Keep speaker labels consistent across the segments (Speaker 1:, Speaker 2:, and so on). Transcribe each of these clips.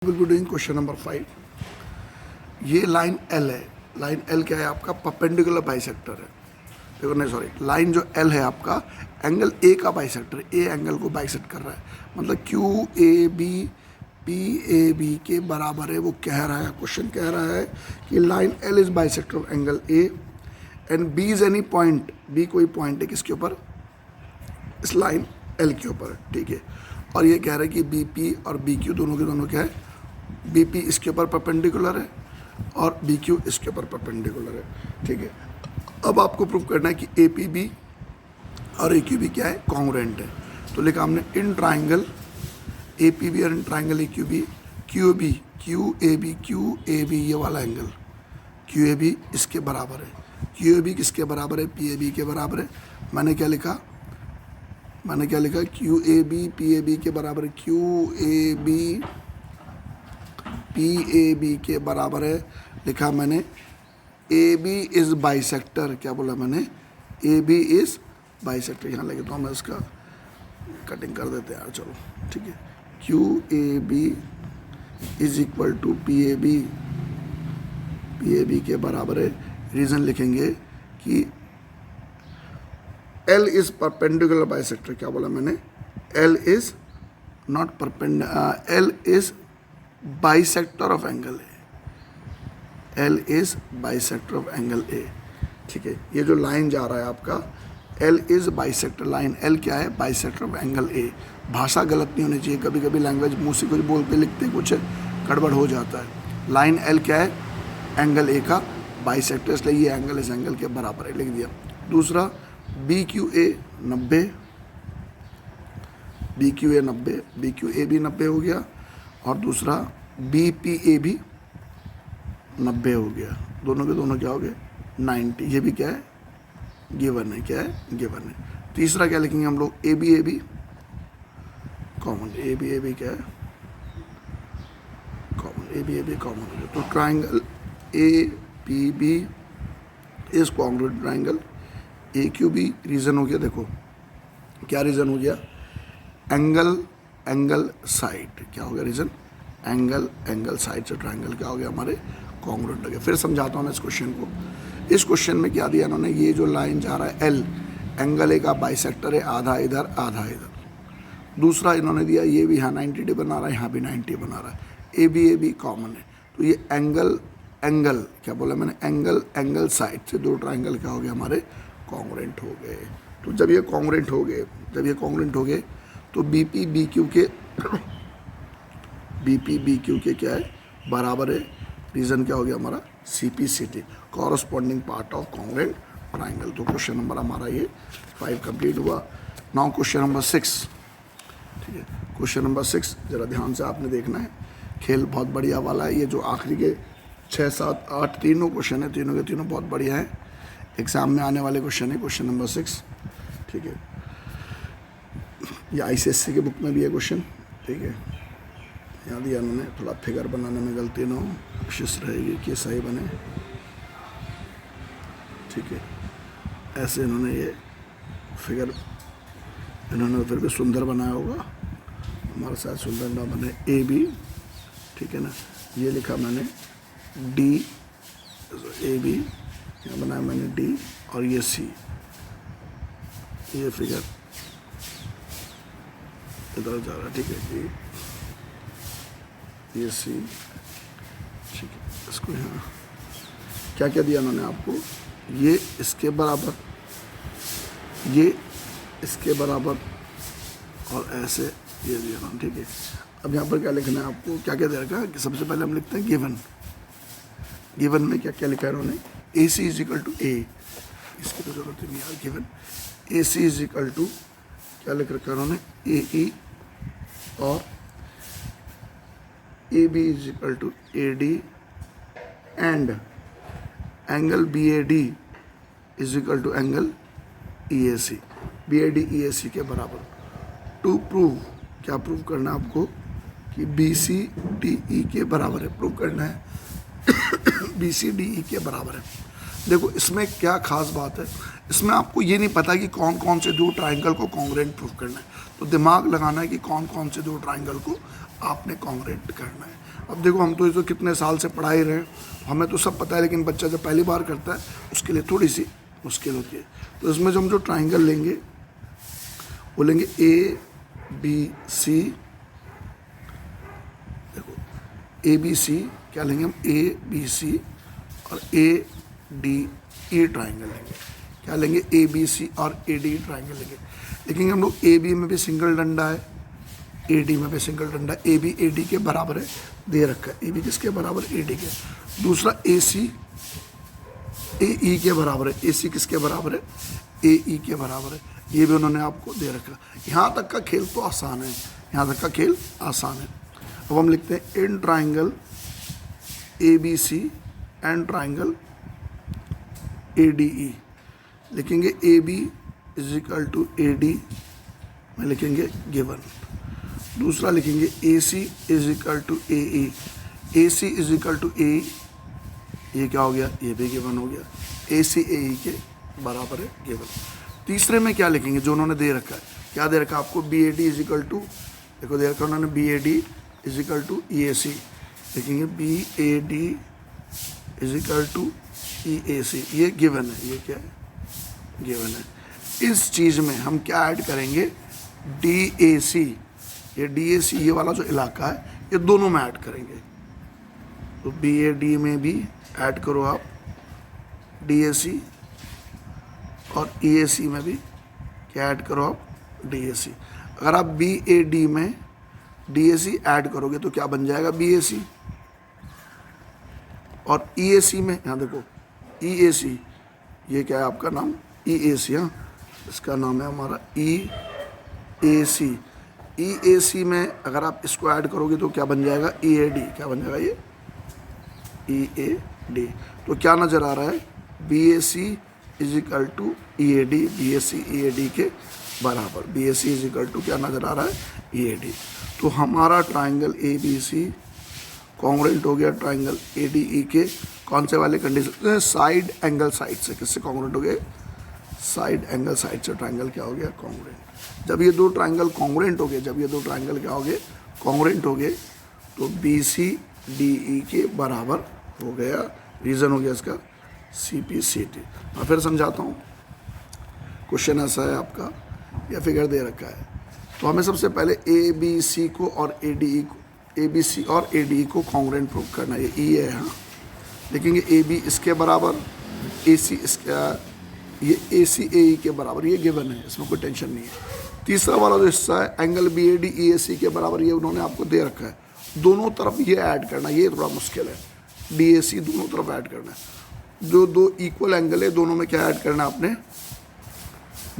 Speaker 1: Will be doing question number 5। ये line L है। Line L क्या है आपका? परपेंडिकुलर बाइसेक्टर है। देखो नहीं सॉरी, लाइन जो एल है आपका एंगल ए का बाइसेक्टर, ए एंगल को बाइसेक्ट कर रहा है, मतलब Q A B P A B के बराबर है। वो कह रहा है, क्वेश्चन कह रहा है कि line L is bisector of angle A and B is any point. B कोई पॉइंट है किसके ऊपर? इस लाइन एल के ऊपर, ठीक है। और ये कह रहा है कि बी पी और बी क्यू दोनों के दोनों क्या है? बी पी इसके ऊपर परपेंडिकुलर है और बी क्यू इसके ऊपर परपेंडिकुलर है, ठीक है। अब आपको प्रूव करना है कि ए पी बी और ए क्यू बी क्या है? कॉन्ग्रुएंट है। तो लिखा हमने in triangle A P B और in triangle A Q B Q A B ये वाला एंगल क्यू ए बी इसके बराबर है। क्यू ए बी किसके बराबर है? पी ए बी के बराबर है। मैंने क्या लिखा? Q A B P A B के बराबर है। Q A B P A B के बराबर है, लिखा मैंने। ए बी इज बाइसेक्टर, क्या बोला मैंने? A B is bisector. यहाँ लगे तो हम इसका कटिंग कर देते हैं यार, चलो ठीक है। Q A B is equal to P A B के बराबर है। रीज़न लिखेंगे कि एल इज परपेंडिकुलर बाइसेक्टर। क्या बोला मैंने? L is not perpendicular, L is bisector of angle A. L is bisector of angle ए, ठीक है। ये जो लाइन जा रहा है आपका L is bisector, line L क्या है? बाइसेक्टर ऑफ एंगल ए। भाषा गलत नहीं होनी चाहिए, कभी कभी लैंग्वेज मुंह से कुछ बोलते लिखते कुछ गड़बड़ हो जाता है। लाइन एल क्या है? एंगल ए का बाइसेक्टर, इसलिए ये एंगल इस एंगल के बराबर है, लिख दिया। दूसरा B Q A 90, B Q A 90, B Q A भी 90 हो गया। और दूसरा बी पी ए भी 90 हो गया। दोनों के दोनों क्या हो गए? 90। ये भी क्या है? गिवन है। क्या है? गिवन है। तीसरा क्या लिखेंगे हम लोग? A B common. A B क्या है? कॉमन। ए बी कॉमन हो गया। तो triangle A P B is congruent triangle A Q B. Reason हो गया, देखो क्या रीज़न हो गया? Angle side. क्या हो गया रीज़न? एंगल साइड से ट्राइंगल क्या हो गया? हमारे कॉन्ग्रुएंट हो गया। फिर समझाता हूँ मैं इस क्वेश्चन को। इस क्वेश्चन में क्या दिया इन्होंने? ये जो लाइन जा रहा है एल, एंगल ए का बाइसेक्टर है, आधा इधर आधा इधर। दूसरा इन्होंने दिया ये भी यहाँ 90 बना रहा है, यहाँ भी 90 बना रहा है। ए बी कॉमन है। तो ये एंगल क्या बोला मैंने? एंगल साइड से दो ट्राइंगल क्या हो गए? हमारे कॉन्ग्रुएंट हो गए। तो जब ये कॉन्ग्रुएंट हो गए तो बी पी बी क्यू के क्या है? बराबर है। रीज़न क्या हो गया हमारा? C P C T, corresponding part of congruent triangle. तो क्वेश्चन नंबर हमारा ये 5 कंप्लीट हुआ। नाउ क्वेश्चन नंबर 6, ठीक है। क्वेश्चन नंबर 6 जरा ध्यान से आपने देखना है, खेल बहुत बढ़िया वाला है। ये जो आखिरी के 6, 7, 8 तीनों क्वेश्चन है, तीनों के तीनों बहुत बढ़िया हैं, एग्जाम में आने वाले क्वेश्चन है। क्वेश्चन नंबर 6, ठीक है। ये ICSE के बुक में भी है क्वेश्चन, ठीक है। यहाँ दिया उन्होंने, थोड़ा फिगर बनाने में गलती ना हो, कोशिश रहेगी कि सही बने, ठीक है। ऐसे इन्होंने ये फिगर इन्होंने फिर भी सुंदर बनाया होगा, हमारे साथ सुंदर ना बने। ए बी, ठीक है ना। ये लिखा मैंने डी, ए बी यहाँ बनाया मैंने डी, और ये सी, ये फिगर इधर जा रहा है, ठीक है। ये सी, ठीक है। इसको यहाँ क्या क्या दिया उन्होंने आपको? ये इसके बराबर, ये इसके बराबर, और ऐसे ये दिया उन्होंने, ठीक है। अब यहाँ पर क्या लिखना है आपको? क्या क्या दे रखा है? सबसे पहले हम लिखते हैं गिवन में क्या क्या लिखा है उन्होंने? A C is equal to A, इसकी तो जरूरत ही नहीं यार। Given A C is equal to क्या लिख रखा है उन्होंने? ए ई, और A B is equal to A D, and angle B A D is equal to angle E A C, B A D E A C के बराबर। To prove, क्या prove करना है आपको? कि बी सी डी ई के बराबर है। प्रूव करना है बी सी डी ई के बराबर है। देखो इसमें क्या खास बात है, इसमें आपको ये नहीं पता कि कौन कौन से दो ट्राइंगल को कॉन्ग्रुएंट प्रूव करना है, तो दिमाग लगाना है कि कौन कौन से दो ट्राइंगल को आपने कॉन्ग्रुएंट करना है। अब देखो हम तो ये तो कितने साल से पढ़ा ही रहे हैं, हमें तो सब पता है, लेकिन बच्चा जब पहली बार करता है उसके लिए थोड़ी सी मुश्किल होती है। तो इसमें जो हम जो ट्राइंगल लेंगे वो लेंगे ए बी सी, देखो ए बी सी क्या लेंगे हम, ए बी सी और ए डी ई ट्राइंगल लेंगे। क्या लेंगे, ए बी सी और ए डी ट्राइंगल लेंगे। लेकिन हम लोग ए बी में भी सिंगल डंडा है, ए डी में भी सिंगल डंडा, ए बी ए डी के बराबर है, दे रखा है। ए बी किसके बराबर, ए डी के। दूसरा ए सी ए ई के बराबर है, ए सी किसके बराबर है, ए ई के बराबर है, ये भी उन्होंने आपको दे रखा। यहाँ तक का खेल तो आसान है, यहाँ तक का खेल आसान है। अब हम लिखते हैं in triangle A B C and triangle A D E. लिखेंगे A B is equal to A D में लिखेंगे गिवन। दूसरा लिखेंगे A C is equal to A E, A C is equal to A, ये क्या हो गया, ये भी गिवन हो गया, ए सी ए ई के बराबर है, गिवन। तीसरे में क्या लिखेंगे, जो उन्होंने दे रखा है, क्या दे रखा है आपको, B A D is equal to, देखो दे रखा उन्होंने B A D is equal to E A C, लिखेंगे B A D is equal to E A C, ये गिवन है, ये क्या है, गिवन है। इस चीज़ में हम क्या ऐड करेंगे, डी ए सी, ये डी ए सी ये वाला जो इलाका है ये दोनों में ऐड करेंगे। तो बी ए डी में भी ऐड करो आप डी ए सी, और ई ए सी में भी क्या ऐड करो आप, डी ए सी। अगर आप बी ए डी में डी ए सी ऐड करोगे तो क्या बन जाएगा, बी ए सी। और ई ए सी में, यहाँ देखो ई ए सी, ये क्या है आपका नाम, ई ए सी, हाँ इसका नाम है हमारा ई ए सी। ई ए सी में अगर आप इसको ऐड करोगे तो क्या बन जाएगा, ई ए डी, क्या बन जाएगा ये, ई ए डी। तो क्या नज़र आ रहा है, B A C is equal to E A D, B A C E A D के बराबर, B A C is equal to क्या नज़र आ रहा है, ई ए डी। तो हमारा triangle A B C congruent हो गया ट्राइंगल ए डी ई के कौन से वाले कंडीशन, साइड एंगल साइड से, किससे कॉन्ग्रुएंट हो गए, साइड एंगल साइड से ट्राइंगल क्या हो गया, कॉन्ग्रुएंट। जब ये दो ट्राइंगल कॉन्ग्रुएंट हो गए, जब ये दो ट्राइंगल क्या हो गए, कॉन्ग्रुएंट हो गए, तो बी सी डी ई के बराबर हो गया। रीज़न हो गया इसका सी पी सी टी। मैं फिर समझाता हूँ, क्वेश्चन ऐसा है आपका, या फिगर दे रखा है। तो हमें सबसे पहले ए बी सी को और ए डी ई को, ए बी सी और ए डी ई को कॉन्ग्रुएंट प्रूव करना है, ये ई है यहाँ। लिखेंगे ए बी इसके बराबर, ए सी इसका, ये ए सी ए ई के बराबर, ये गिवन है, इसमें कोई टेंशन नहीं है। तीसरा वाला जो हिस्सा है angle B A D E A C के बराबर, ये उन्होंने आपको दे रखा है। दोनों तरफ ये ऐड करना, ये थोड़ा मुश्किल है, डी ए सी दोनों तरफ ऐड करना है। जो दो इक्वल एंगल है दोनों में क्या ऐड करना है आपने,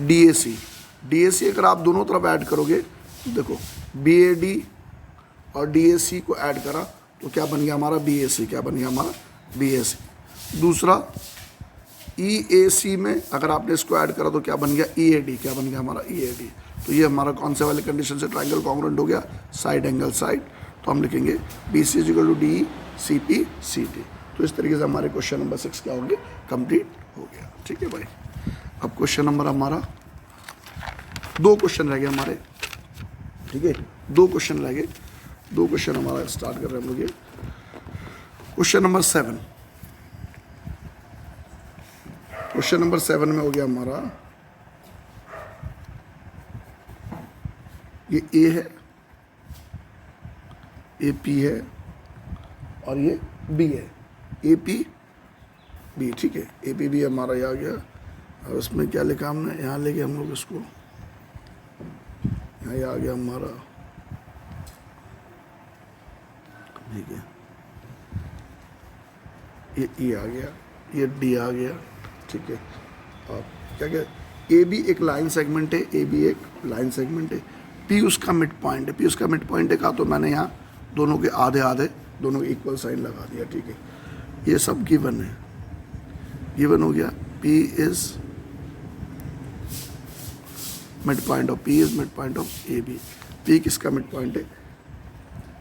Speaker 1: D A C. D A सी अगर आप दोनों तरफ ऐड करोगे तो देखो बी ए डी और डी ए सी को ऐड करा तो क्या बन गया हमारा, बी ए सी, क्या बन गया हमारा, बी ए सी। दूसरा ई ए सी में अगर आपने इसको ऐड करा तो क्या बन गया, ई ए डी, क्या बन गया हमारा, ई ए डी। तो ये हमारा कौन से वाले कंडीशन से ट्राइंगल कॉन्ग्रुएंट हो गया, साइड एंगल साइड। तो हम लिखेंगे B C is equal to D C P C T. तो इस तरीके से हमारे क्वेश्चन नंबर 6 क्या होंगे, कंप्लीट हो गया। ठीक है भाई, अब क्वेश्चन नंबर हमारा 2 क्वेश्चन रह गए हमारे, ठीक है 2 क्वेश्चन रह गए। 2 क्वेश्चन हमारा स्टार्ट कर रहे हैं हम लोग। ये क्वेश्चन नंबर 7, क्वेश्चन नंबर 7 में हो गया हमारा, ये ए है, ए पी है और ये बी है, ए पी बी, ठीक है। ए पी बी हमारा ये आ गया। और इसमें क्या लिखा हमने, यहाँ लेके हम लोग इसको, यहाँ ये आ गया हमारा, ठीक है, ये ई आ गया, ये डी आ गया, ठीक है। और क्या क्या, ए बी एक लाइन सेगमेंट है, ए बी एक लाइन सेगमेंट है, पी उसका मिड पॉइंट है, पी उसका मिड पॉइंट है का, तो मैंने यहाँ दोनों के आधे आधे दोनों के इक्वल साइन लगा दिया, ठीक है। ये सब गिवन है, गिवन हो गया। P is mid point of, P is mid point of A B. P किसका मिड पॉइंट है,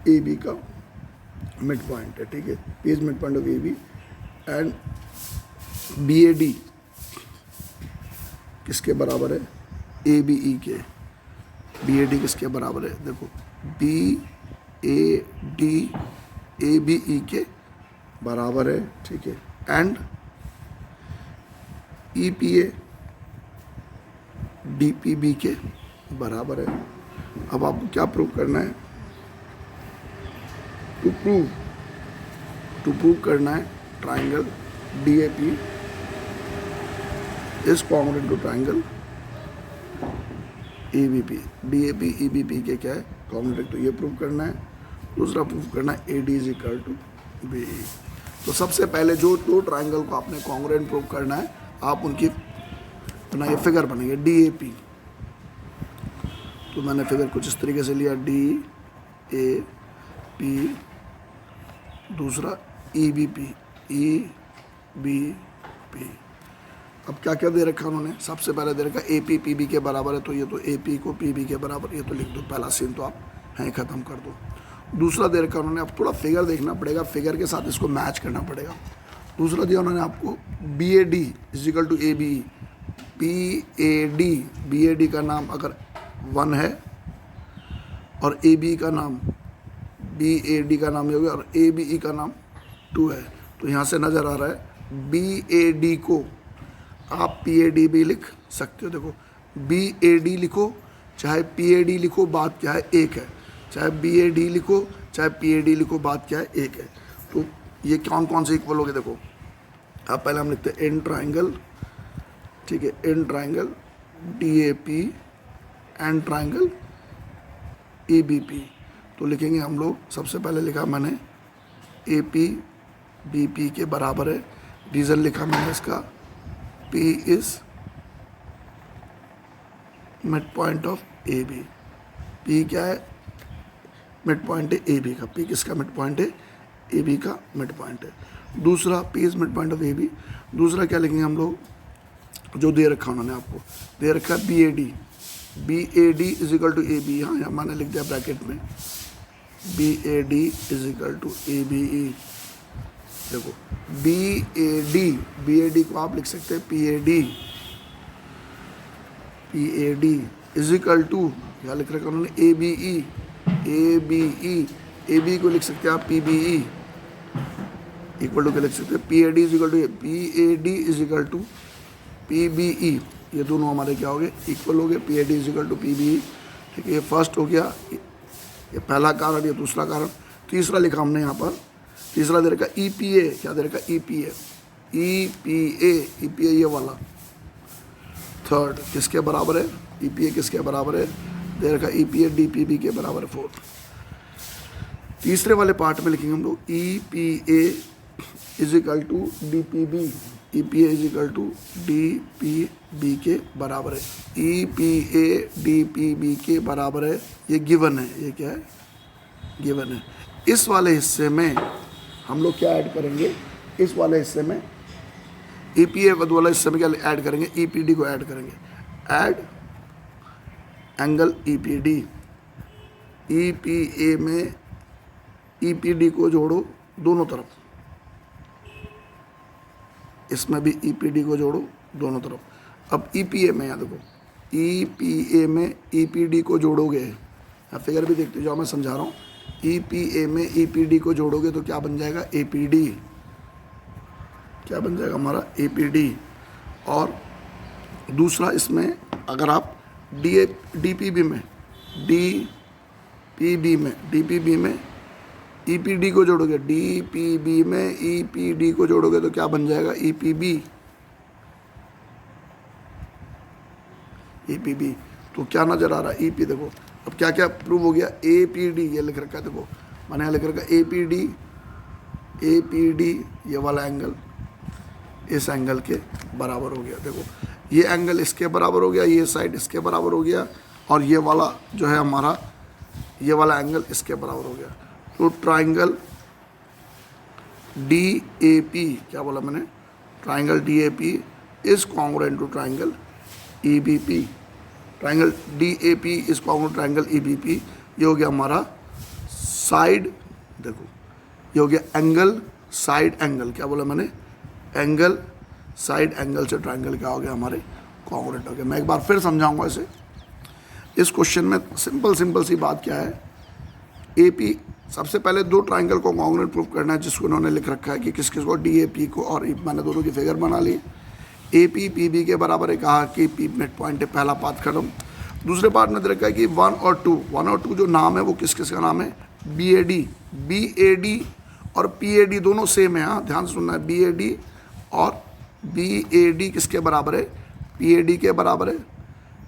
Speaker 1: ए बी का मिड पॉइंट है, ठीक है। P is mid point of A B and B A D किसके बराबर है, ए बी ई के। बी ए डी किसके बराबर है, देखो B A D A B E के बराबर है, ठीक है, and E P A D P B के बराबर है। अब आपको क्या प्रूव करना है? टू प्रूव करना है triangle D A P is congruent to triangle A B P. D A P E B P के क्या है? कॉन्ग्रुएंट। तो ये प्रूव करना है। दूसरा प्रूव करना है A D is equal to B E. तो सबसे पहले जो दो ट्राइंगल को आपने कॉन्ग्रुएंट प्रूव करना है, आप उनकी बनाइए, फिगर बनाइए डी ए पी। तो मैंने फिगर कुछ इस तरीके से लिया, डी ए पी, दूसरा E B P, E B P. अब क्या क्या दे रखा उन्होंने? सबसे पहले दे रखा ए पी पी बी के बराबर है, तो ये तो ए पी को पी बी के बराबर, ये तो लिख दो, पहला सीन तो आप हैं ख़त्म कर दो। दूसरा दे रखा उन्होंने, अब थोड़ा फिगर देखना पड़ेगा, फिगर के साथ इसको मैच करना पड़ेगा। दूसरा दिया उन्होंने आपको B A D is equal to A B E. B A D का नाम अगर 1 है और ए बी का नाम, बी ए डी का नाम ये हो गया, और ए बी ई का नाम 2 है, तो यहाँ से नज़र आ रहा है बी ए डी को आप पी ए डी भी लिख सकते हो। देखो बी ए डी लिखो चाहे पी ए डी लिखो, बात क्या है? एक है। चाहे बी ए डी लिखो चाहे पी ए डी लिखो, बात क्या है? एक है। तो ये कौन कौन से इक्वल हो गए? देखो अब पहले हम लिखते हैं इन ट्राइंगल, ठीक है, in triangle D A P and triangle A B P. तो लिखेंगे हम लोग, सबसे पहले लिखा मैंने ए पी बी पी के बराबर है। रीज़न लिखा मैंने इसका, P is mid point of A B. P क्या है? मिड पॉइंट है ए बी का। P किसका मिड पॉइंट है? ए बी का मिड पॉइंट है। दूसरा P is mid point of A B. दूसरा क्या लिखेंगे हम लोग, जो दे रखा उन्होंने आपको, दे रखा है B A D. B A D is equal to A B, यहाँ मैंने लिख दिया ब्रैकेट में, B A D is equal to A B E. देखो बी ए डी को आप लिख सकते हैं P A D is equal to, क्या लिख रखा उन्होंने? ए बी ई। ए बी को लिख सकते हैं आप P B E, equal to क्या लिख सकते हैं? P A D is equal to P B E. ये दोनों हमारे क्या हो गए? इक्वल हो गए। P A D is equal to P B E, ठीक है। ये फर्स्ट हो गया, ये पहला कारण, ये दूसरा कारण। तीसरा लिखा हमने यहाँ पर, तीसरा दे रखा ई पी ए। क्या दे रखा? ई पी ए ये वाला। थर्ड किसके बराबर है? ई पी ए किसके बराबर है? दे रखा E P A D P B के बराबर है। फोर्थ तीसरे वाले पार्ट में लिखेंगे हम लोग E P A is equal to D P B. E P A is equal to D P B के बराबर है। E P A D P B के बराबर है, ये गिवन है। ये क्या है? गिवन है। इस वाले हिस्से में हम लोग क्या ऐड करेंगे? इस वाले हिस्से में ई पी ए वाला हिस्से में क्या ऐड करेंगे? ई पी डी को ऐड करेंगे। Add angle E P D. ई पी ए में ई पी डी को जोड़ो दोनों तरफ, इसमें भी ई पी डी को जोड़ो दोनों तरफ। अब ई पी ए में, यहाँ देखो, ई पी ए में ई पी डी को जोड़ोगे, यहाँ फिगर भी देखते जाओ, मैं समझा रहा हूँ। ई पी ए में ई पी डी को जोड़ोगे तो क्या बन जाएगा? ए पी डी। क्या बन जाएगा हमारा? ए पी डी। और दूसरा इसमें अगर आप डी पी बी में ई पी डी को जोड़ोगे, डी पी बी में ई पी डी को जोड़ोगे तो क्या बन जाएगा? E P B. E P B. तो क्या नज़र आ रहा है? E P. देखो अब क्या क्या प्रूव हो गया? ए पी डी ये लिख रखा है, देखो मैंने यहाँ लिख रखा ए पी डी ये वाला एंगल इस एंगल के बराबर हो गया। देखो ये एंगल इसके बराबर हो गया, ये साइड इसके बराबर हो गया, और ये वाला जो है हमारा, ये वाला एंगल इसके बराबर हो गया। तो ट्राइंगल डी ए पी, क्या बोला मैंने? Triangle D A P is congruent to triangle E B P. Triangle D A P is congruent triangle E B P. ये हो गया हमारा साइड, देखो ये हो गया एंगल साइड एंगल। क्या बोला मैंने? एंगल साइड एंगल से ट्राइंगल क्या हो गया? हमारे कॉन्ग्रुएंट हो गया। मैं एक बार फिर समझाऊंगा इसे। इस क्वेश्चन में सिंपल सी बात क्या है? ए पी सबसे पहले दो ट्राइंगल को कॉन्ग्रुएंट प्रूव करना है, जिसको उन्होंने लिख रखा है कि किस किस को, डी ए पी को, और मैंने दोनों की फिगर बना ली। ए पी पी बी के बराबर है, कहा कि पी मिड पॉइंट है, पहला पार्ट खत्म। दूसरे पार्ट में दे रखा है कि 1 और 2 जो नाम है वो किस किस का नाम है, बी ए डी और पी ए डी दोनों सेम है। हाँ, ध्यान से सुनना है, बी ए डी और बी ए डी किसके बराबर है, पी ए डी के बराबर है,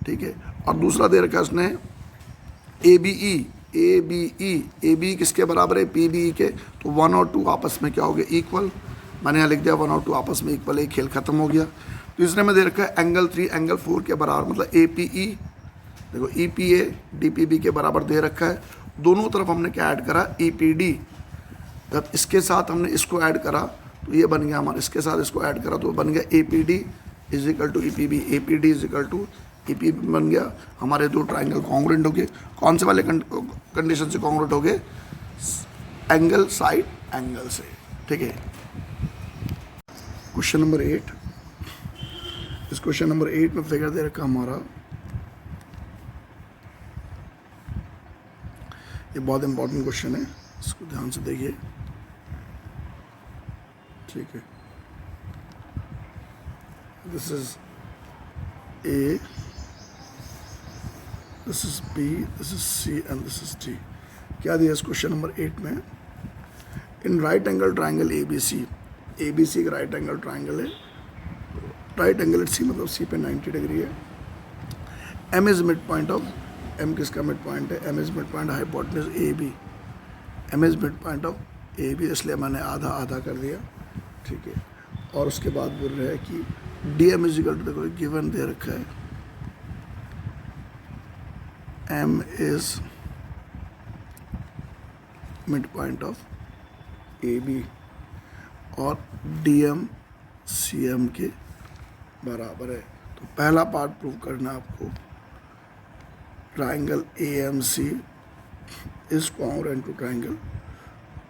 Speaker 1: ठीक है। और दूसरा दे रखा है उसने ए बी किसके बराबर है, पी बी के। तो 1 और 2 आपस में क्या हो गया, इक्वल। मैंने यहाँ लिख दिया 1 और 2 आपस में इक्वल है, खेल खत्म हो गया। तीसरे में दे रखा है एंगल 3 एंगल 4 के बराबर, मतलब ए पी ई, देखो E P A D P B के बराबर दे रखा है। दोनों तरफ हमने क्या ऐड करा, ई पी डी। जब इसके साथ हमने इसको ऐड करा तो ये बन गया हमारा, इसके साथ इसको ऐड करा तो बन गया A P D is equal to E P B, A P D is equal to E P B बन गया। हमारे दो ट्राइंगल कॉन्ग्रुएंट हो गए। कौन से वाले कंडीशन से कॉन्ग्रुएंट हो गए, एंगल साइड एंगल से, ठीक है। क्वेश्चन नंबर 8, इस क्वेश्चन नंबर 8 में फिगर दे रखा हमारा, ये बहुत इंपॉर्टेंट क्वेश्चन है, इसको ध्यान से देखिए, ठीक है। This is A, this is B, this is C and this is D. क्या दिया इस क्वेश्चन नंबर 8 में, in right angle triangle A B C एक राइट एंगल ट्राइंगल है, राइट एंगल एट सी मतलब सी पे 90 डिग्री है। M is mid point of, M किसका मिड पॉइंट है, M is mid point hypotenuse A B, M is mid point of A B, इसलिए मैंने आधा आधा कर दिया, ठीक है। और उसके बाद बोल रहे हैं कि D M is equal to, देखो गिवन दे रखा है, M is mid point of A B और डी एम सी एम के बराबर है। तो पहला पार्ट प्रूव करना है आपको, triangle A M C is congruent to triangle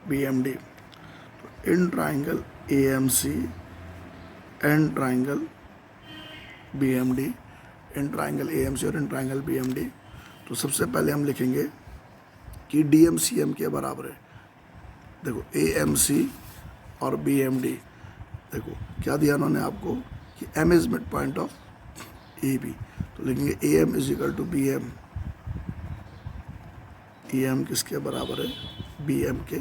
Speaker 1: B M D. तो in triangle A M C and triangle B M D, in triangle A M C और in triangle B M D, तो सबसे पहले हम लिखेंगे कि D M C M के बराबर है। देखो ए एम सी और बी एम डी, देखो क्या दिया उन्होंने आपको कि M is mid point of A B, तो लिखेंगे A M is equal to B M, A M किसके बराबर है, बी एम के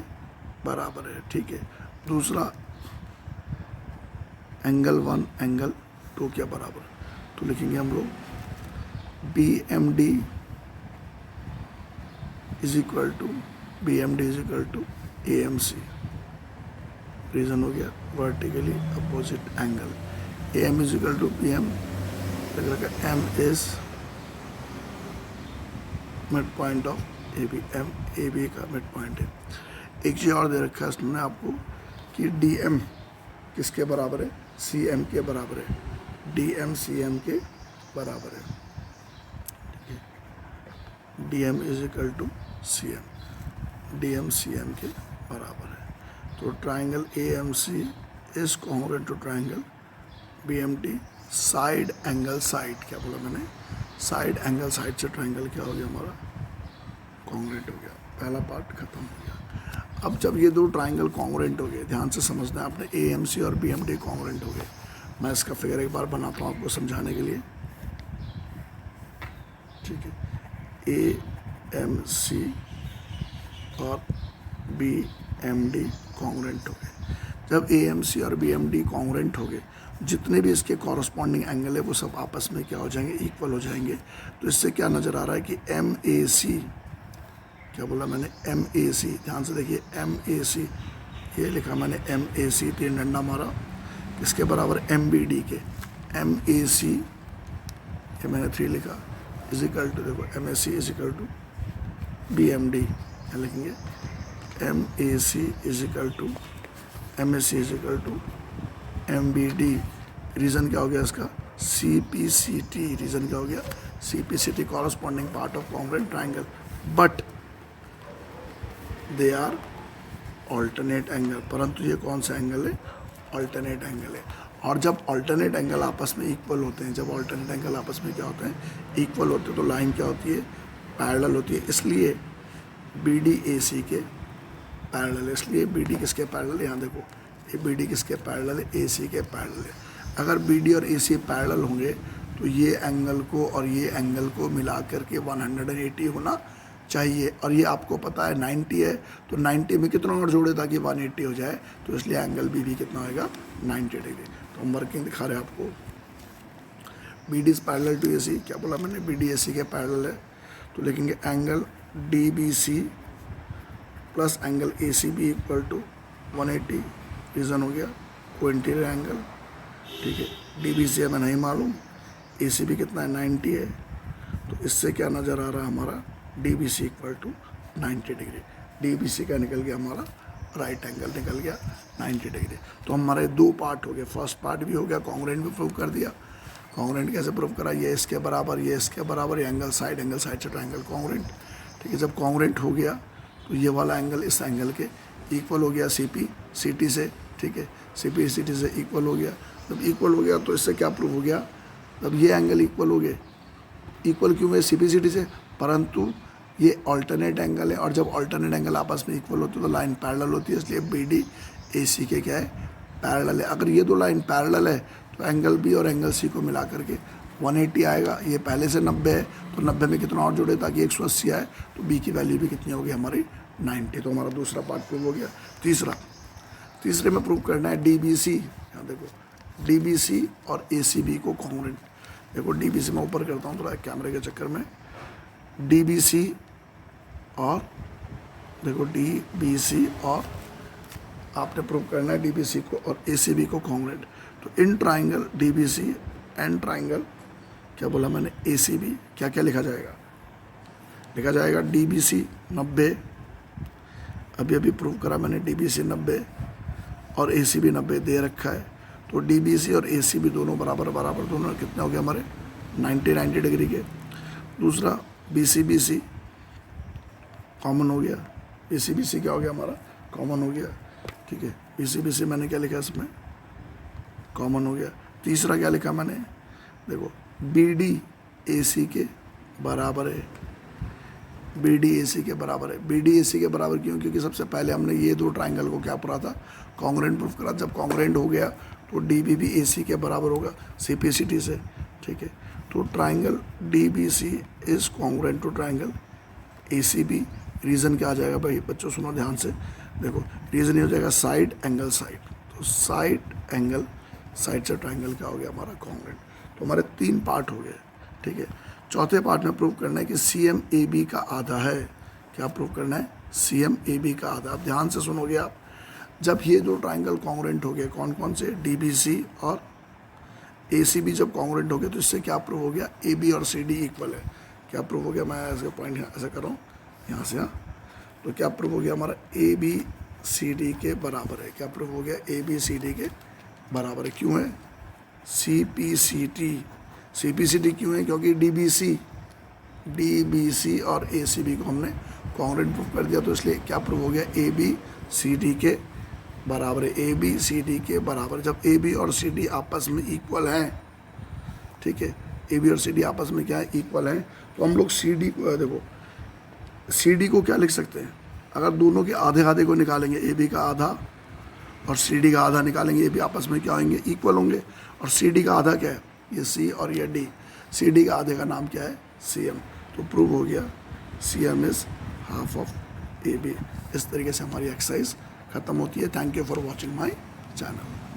Speaker 1: बराबर है, ठीक है। दूसरा एंगल 1 एंगल 2 के बराबर, तो लिखेंगे हम लोग B M D is equal to, B M D is equal to A M C. Reason हो गया vertically opposite angle, A M is equal to B M, M is mid point of A B, M A B का mid point है। एक चीज़ और दे रखा है उसने आपको कि डी एम किसके बराबर है, सी एम के बराबर है, डी एम सी एम के बराबर है, ठीक है। D M is equal to C M, D M C M के बराबर है। तो triangle A M C is congruent to triangle B M D, side angle side, क्या बोला मैंने, साइड एंगल साइड से ट्राइंगल क्या हो गया हमारा, कॉन्ग्रुएंट हो गया। पहला पार्ट खत्म हो गया। अब जब ये दो ट्राइंगल कॉन्ग्रुएंट हो गए, ध्यान से समझना है आपने, ए एम सी और बी एम डी कॉन्ग्रुएंट हो गए। मैं इसका फिगर एक बार बनाता हूँ आपको समझाने के लिए, ठीक है। ए एम सी और बी एम डी कॉन्ग्रुएंट हो गए। जब ए एम सी और बी एम डी कॉन्ग्रुएंट हो गए, जितने भी इसके कॉरस्पॉन्डिंग एंगल है वो सब आपस में क्या हो जाएंगे, इक्वल हो जाएंगे। तो इससे क्या नज़र आ रहा है कि एम ए सी, क्या बोला मैंने, एम ए सी, ध्यान से देखिए, एम ए सी, ये लिखा मैंने एम ए सी, 3 डंडा मारा, किसके बराबर, एम बी डी के, एम ए सी, ये मैंने 3 लिखा, इज इक्वल टू, देखो M A C is equal to B M D, क्या लिखेंगे, M A C is equal to, M A C is equal to M B D. Reason क्या हो गया इसका, C P C T, reason क्या हो गया, C P C T, corresponding part of congruent triangle, but they are alternate angle, परंतु ये कौन सा एंगल है, ऑल्टरनेट एंगल है। और जब ऑल्टरनेट एंगल आपस में इक्वल होते हैं, जब ऑल्टरनेट एंगल आपस में क्या होते हैं, इक्वल होते हैं, तो लाइन क्या होती है, पैरेलल होती है। इसलिए बी डी ए सी के पैरेलल है, इसलिए बी डी किसके पैरेलल है, यहाँ देखो ये बी डी किसके पैरेलल है, ए सी के पैरेलल है। अगर बी डी और ए सी पैरेलल होंगे तो ये एंगल को और ये एंगल को मिला करके 180 होना चाहिए, और ये आपको पता है 90 है, तो 90 में कितना और जोड़े ताकि 180 हो जाए, तो इसलिए एंगल बी भी कितना होगा 90 डिग्री। तो हम वर्किंग दिखा रहे हैं आपको। B D is parallel to A C, क्या बोला मैंने, बी डी ए सी के पैरेलल है, तो लिखेंगे angle D B C plus angle A C B equal to 180। Reason हो गया को इंटीरियर एंगल, ठीक है। डी बी सी हमें नहीं मालूम, ए सी बी कितना है 90 है, तो इससे क्या नज़र आ रहा है हमारा D B C equal to 90 degree. D B C का निकल गया हमारा राइट एंगल निकल गया 90 डिग्री। तो हमारे दो पार्ट हो गए, फर्स्ट पार्ट भी हो गया, कॉन्ग्रुएंट भी प्रूव कर दिया। कॉन्ग्रुएंट कैसे प्रूव करा, ये इसके बराबर, ये इसके बराबर, ये एंगल साइड से ट्रायंगल कॉन्ग्रुएंट, ठीक है। जब कॉन्ग्रुएंट हो गया तो ये वाला एंगल इस एंगल के इक्वल हो गया सी पी सी टी से, ठीक है, सी पी सी टी से इक्वल हो गया। जब इक्वल हो गया तो इससे क्या प्रूव हो गया, जब ये एंगल इक्वल हो गए, इक्वल क्यों है सी पी सी टी से, परंतु ये ऑल्टरनेट एंगल है, और जब ऑल्टरनेट एंगल आपस में इक्वल होती है तो लाइन पैरेलल होती है, इसलिए बी डी ए सी के क्या है पैरेलल है। अगर ये दो लाइन पैरेलल है तो एंगल बी और एंगल सी को मिला करके 180 आएगा। ये पहले से 90 है, तो 90 में कितना और जोड़े ताकि 180 आए, तो बी की वैल्यू भी कितनी होगी हमारी 90। तो हमारा दूसरा पार्ट प्रूव हो गया। तीसरे में प्रूव करना है डी बी सी। यहाँ देखो डी बी सी और ए सी बी को कॉन्ग्रुएंट, देखो डी बी सी मैं ऊपर करता हूँ थोड़ा कैमरे के चक्कर में, डी बी सी और देखो डी बी सी और आपने प्रूव करना है डी बी सी को और ए सी बी को कॉन्ग्रुएंट। तो in triangle D B C and triangle क्या बोला मैंने ए सी बी, क्या क्या लिखा जाएगा, लिखा जाएगा डी बी सी 90, अभी प्रूव करा मैंने डी बी सी 90 और ए सी बी 90 दे रखा है। तो डी बी सी और ए सी बी दोनों बराबर दोनों कितने हो गए हमारे 90 डिग्री के। दूसरा बी सी कॉमन हो गया, बी सी क्या हो गया हमारा कॉमन हो गया, ठीक है। बी सी मैंने क्या लिखा इसमें कॉमन हो गया। तीसरा क्या लिखा मैंने, देखो बी डी ए सी के बराबर है, बी डी ए सी के बराबर है। बी डी ए सी के बराबर क्यों, क्योंकि सबसे पहले हमने ये दो ट्राइंगल को क्या पढ़ा था कॉन्ग्रुएंट प्रूफ करा। जब कॉन्ग्रुएंट हो गया तो डी बी भी ए सी के बराबर होगा सी पी सी टी से, ठीक है। तो triangle D B C is congruent to triangle A C B. Reason क्या आ जाएगा भाई बच्चों, सुनो ध्यान से, देखो रीज़न ये हो जाएगा साइड एंगल साइड, तो साइड एंगल साइड से ट्राइंगल क्या हो गया हमारा कॉन्ग्रुएंट। तो हमारे 3 पार्ट हो गए, ठीक है। चौथे पार्ट में प्रूव करना है कि सी एम ए बी का आधा है। क्या प्रूव करना है, सी एम ए बी का आधा। अब ध्यान से सुनोगे आप, जब ये दो ट्राइंगल कॉन्ग्रुएंट हो गए, कौन कौन से, डी बी सी और ए सी बी जब कॉन्ग्रुएंट हो गए तो इससे क्या प्रूव हो गया, ए बी और सी डी इक्वल है। क्या प्रूव हो गया, मैं ऐसे पॉइंट ऐसा कर रहा हूँ यहाँ से, यहाँ तो क्या प्रूव हो गया हमारा ए बी सी डी के बराबर है। क्या प्रूव हो गया, ए बी सी डी के बराबर है। क्यों है, सी पी सी टी क्यों है, क्योंकि डी बी सी और ए सी बी को हमने कॉन्ग्रुएंट प्रूव कर दिया, तो इसलिए क्या प्रूव हो गया, ए बी सी डी के बराबर है। ए बी सी डी के बराबर, जब ए बी और सी डी आपस में इक्वल हैं, ठीक है, ए बी और सी डी आपस में क्या है इक्वल हैं, तो हम लोग सी डी को देखो, सी डी को क्या लिख सकते हैं, अगर दोनों के आधे आधे को निकालेंगे, ए बी का आधा और सी डी का आधा निकालेंगे, ये भी आपस में क्या होंगे इक्वल होंगे। और सी डी का आधा क्या है, ये सी और ये डी, सी डी का आधे का नाम क्या है, सी एम। तो प्रूव हो गया C M is half of A B. इस तरीके से हमारी एक्सरसाइज ख़त्म होती है। Thank you for watching my channel.